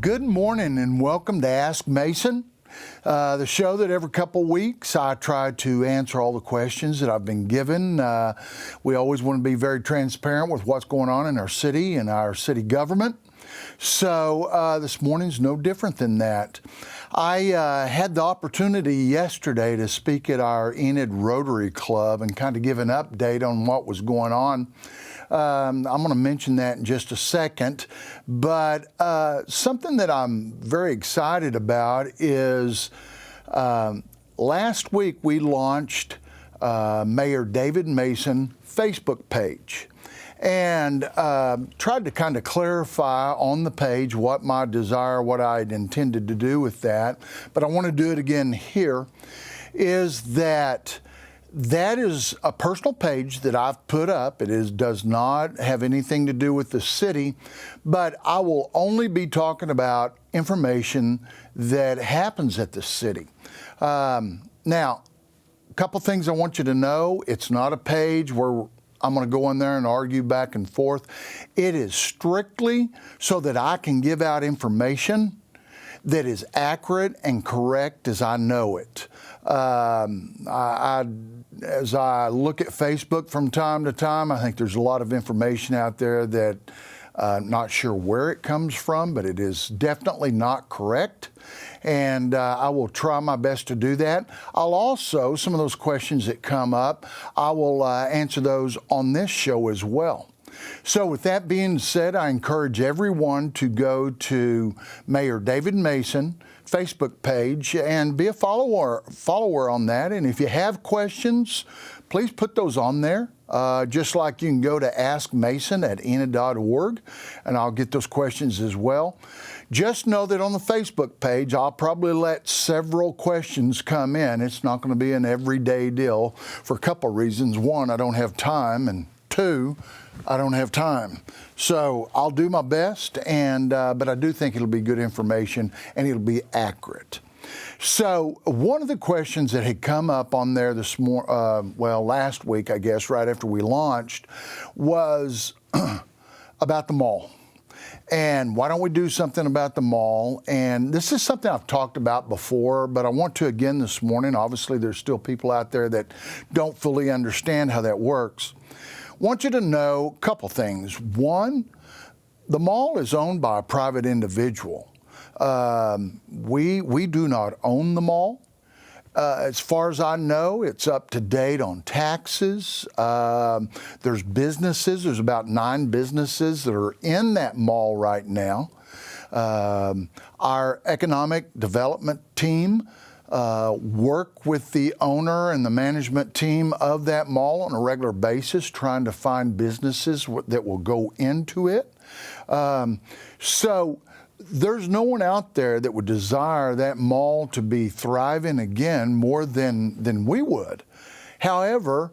Good morning and welcome to Ask Mason, the show that every couple weeks I try to answer all the questions that I've been given. We always want to be very transparent with what's going on in our city and our city government. So this morning's no different than that. I had the opportunity yesterday to speak at our Enid Rotary Club and kind of give an update on what was going on. I'm going to mention that in just a second, but something that I'm very excited about is last week we launched Mayor David Mason Facebook page and tried to kind of clarify on the page what my desire, what I had intended to do with that, but I want to do it again here, is that is a personal page that I've put up. It does not have anything to do with the city, but I will only be talking about information that happens at the city. Now, a couple things I want you to know. It's not a page where I'm going to go in there and argue back and forth. It is strictly so that I can give out information that is accurate and correct as I know it. As I look at Facebook from time to time, I think there's a lot of information out there that I'm not sure where it comes from, but it is definitely not correct. And I will try my best to do that. I'll also, some of those questions that come up, I will answer those on this show as well. So with that being said, I encourage everyone to go to Mayor David Mason Facebook page and be a follower on that. And if you have questions, please put those on there. Just like you can go to askmason@enid.org, and I'll get those questions as well. Just know that on the Facebook page, I'll probably let several questions come in. It's not going to be an everyday deal for a couple reasons. One, I don't have time, and two, I don't have time. So I'll do my best, and but I do think it'll be good information and it'll be accurate. So one of the questions that had come up on there last week, I guess, right after we launched, was about the mall. And why don't we do something about the mall? And this is something I've talked about before, but I want to again this morning. Obviously, there's still people out there that don't fully understand how that works. Want you to know a couple things. One, the mall is owned by a private individual. We do not own the mall. As far as I know, it's up to date on taxes. There's businesses. There's about 9 businesses that are in that mall right now. Our economic development team work with the owner and the management team of that mall on a regular basis, trying to find businesses that will go into it. So there's no one out there that would desire that mall to be thriving again more than we would. However,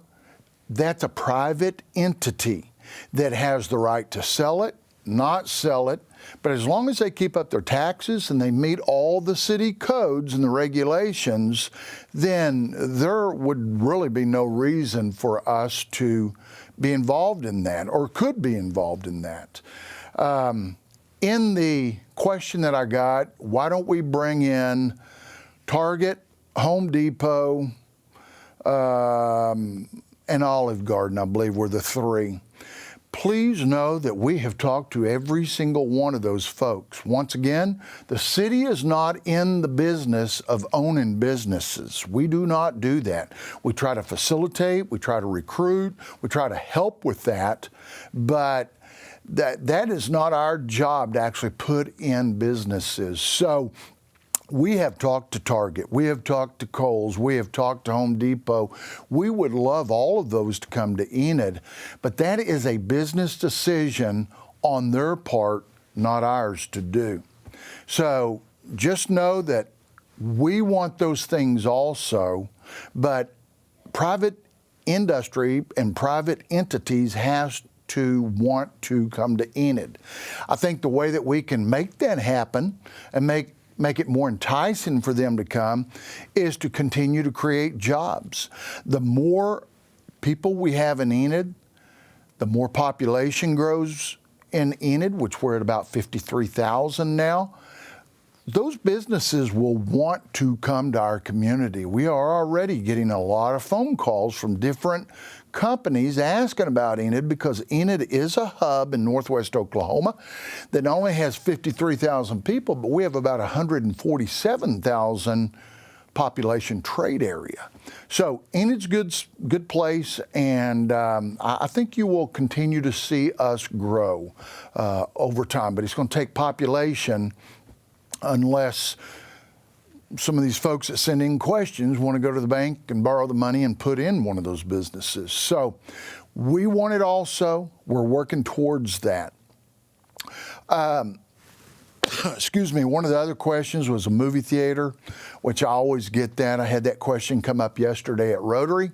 that's a private entity that has the right to sell it, not sell it, but as long as they keep up their taxes and they meet all the city codes and the regulations, then there would really be no reason for us to be involved in that or could be involved in that. In the question that I got, why don't we bring in Target, Home Depot, and Olive Garden, I believe were the 3. Please know that we have talked to every single one of those folks. Once again, the city is not in the business of owning businesses. We do not do that. We try to facilitate, we try to recruit, we try to help with that, but that is not our job to actually put in businesses. So we have talked to Target, we have talked to Kohl's, we have talked to Home Depot. We would love all of those to come to Enid, but that is a business decision on their part, not ours to do. So just know that we want those things also, but private industry and private entities has to want to come to Enid. I think the way that we can make that happen and make it more enticing for them to come is to continue to create jobs. The more people we have in Enid, the more population grows in Enid, which we're at about 53,000 now. those businesses will want to come to our community. We are already getting a lot of phone calls from different companies asking about Enid, because Enid is a hub in northwest Oklahoma that not only has 53,000 people, but we have about 147,000 population trade area. So Enid's good place, and I think you will continue to see us grow over time. But it's going to take population, unless some of these folks that send in questions want to go to the bank and borrow the money and put in one of those businesses. So we want it also. We're working towards that. Excuse me, one of the other questions was a movie theater, which I always get that. I had that question come up yesterday at Rotary.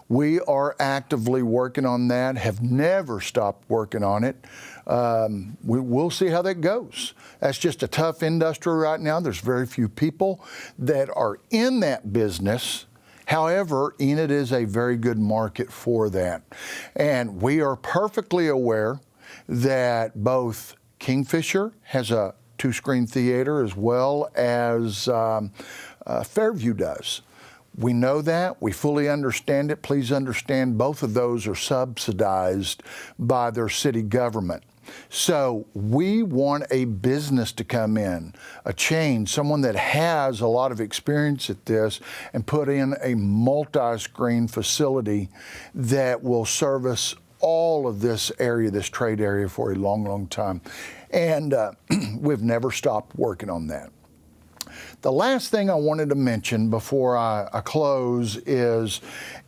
We are actively working on that, have never stopped working on it. We'll see how that goes. That's just a tough industry right now. There's very few people that are in that business. However, Enid is a very good market for that. And we are perfectly aware that both Kingfisher has a 2-screen theater as well as Fairview does. We know that. We fully understand it. Please understand both of those are subsidized by their city government. So we want a business to come in, a chain, someone that has a lot of experience at this, and put in a multi-screen facility that will service all of this area, this trade area, for a long, long time. And we've never stopped working on that. The last thing I wanted to mention before I close is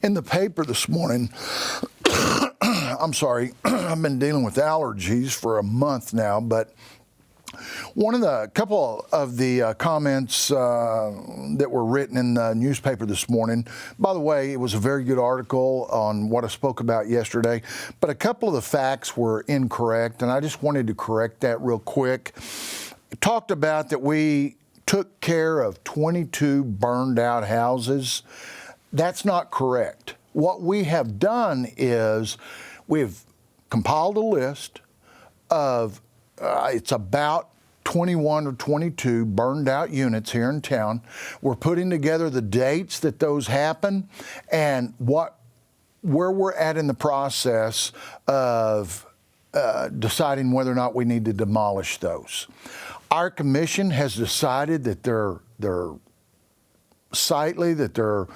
in the paper this morning. I'm sorry, I've been dealing with allergies for a month now, but couple of the comments that were written in the newspaper this morning, by the way, it was a very good article on what I spoke about yesterday, but a couple of the facts were incorrect, and I just wanted to correct that real quick. It talked about that we took care of 22 burned out houses. That's not correct. What we have done is we've compiled a list of it's about 21 or 22 burned out units here in town. We're putting together the dates that those happen and where we're at in the process of deciding whether or not we need to demolish those. Our commission has decided that they're sightly, that they're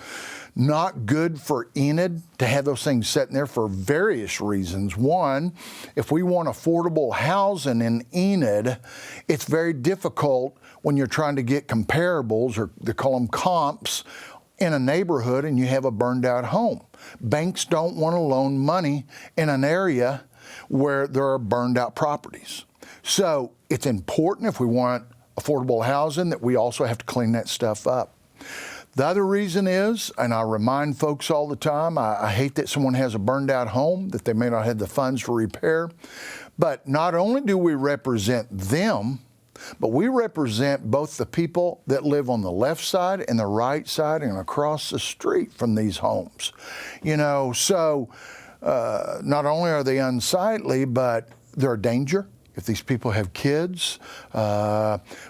not good for Enid to have those things sitting there for various reasons. One, if we want affordable housing in Enid, it's very difficult when you're trying to get comparables, or they call them comps, in a neighborhood and you have a burned out home. Banks don't want to loan money in an area where there are burned out properties. So it's important, if we want affordable housing, that we also have to clean that stuff up. The other reason is, and I remind folks all the time, I hate that someone has a burned out home that they may not have the funds to repair. But not only do we represent them, but we represent both the people that live on the left side and the right side and across the street from these homes. You know, so not only are they unsightly, but they're a danger. If these people have kids,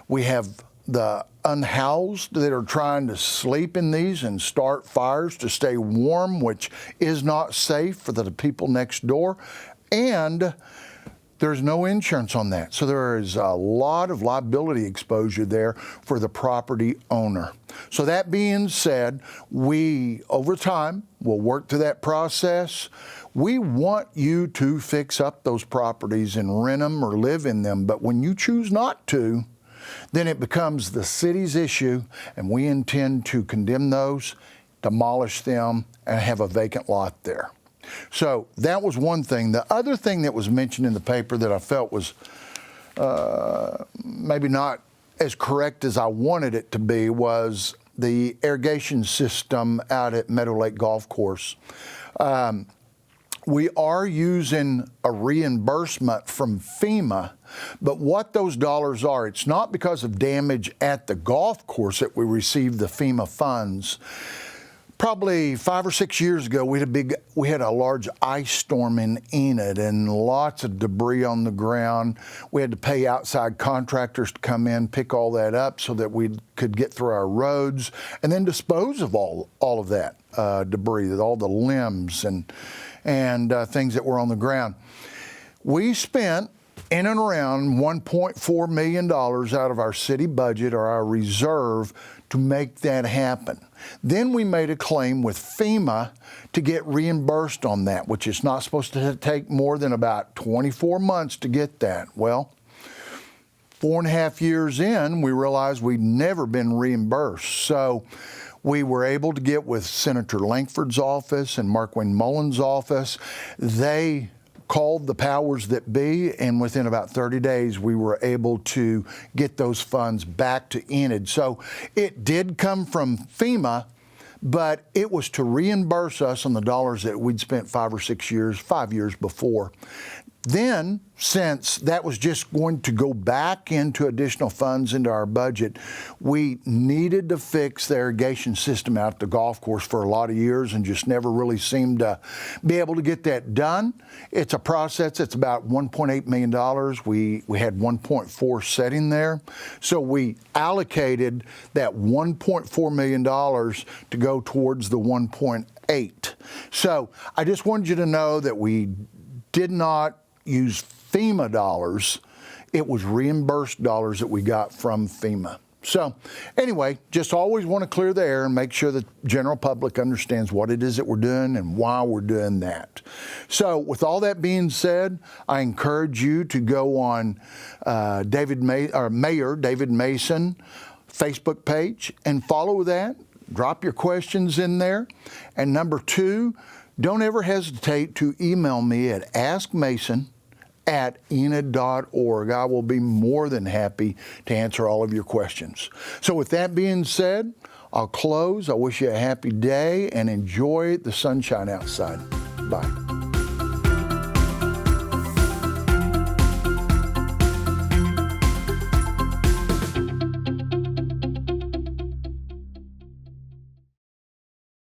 we have the unhoused that are trying to sleep in these and start fires to stay warm, which is not safe for the people next door. And there's no insurance on that. So there is a lot of liability exposure there for the property owner. So that being said, we, over time, will work through that process. We want you to fix up those properties and rent them or live in them. But when you choose not to, then it becomes the city's issue, and we intend to condemn those, demolish them, and have a vacant lot there. So that was one thing. The other thing that was mentioned in the paper that I felt was maybe not as correct as I wanted it to be was the irrigation system out at Meadow Lake Golf Course. We are using a reimbursement from FEMA, but what those dollars are, it's not because of damage at the golf course that we receive the FEMA funds. Probably 5 or 6 years ago, we had a large ice storm in Enid and lots of debris on the ground. We had to pay outside contractors to come in, pick all that up so that we could get through our roads and then dispose of all of that debris, all the limbs and things that were on the ground. We spent in and around $1.4 million out of our city budget or our reserve to make that happen. Then we made a claim with FEMA to get reimbursed on that, which is not supposed to take more than about 24 months to get that. Well, 4.5 years in, we realized we'd never been reimbursed. So we were able to get with Senator Lankford's office and Mark Wayne Mullen's office. They called the powers that be, and within about 30 days, we were able to get those funds back to Enid. So it did come from FEMA, but it was to reimburse us on the dollars that we'd spent 5 years before. Then, since that was just going to go back into additional funds into our budget, we needed to fix the irrigation system out at the golf course for a lot of years and just never really seemed to be able to get that done. It's a process. It's about $1.8 million. We had 1.4 sitting there. So we allocated that $1.4 million to go towards the 1.8. So I just wanted you to know that we did not use FEMA dollars. It was reimbursed dollars that we got from FEMA. So anyway, just always want to clear the air and make sure the general public understands what it is that we're doing and why we're doing that. So with all that being said, I encourage you to go on Mayor David Mason Facebook page and follow that. Drop your questions in there. And number 2, don't ever hesitate to email me at askmason@enid.org. I will be more than happy to answer all of your questions. So with that being said, I'll close. I wish you a happy day and enjoy the sunshine outside. Bye.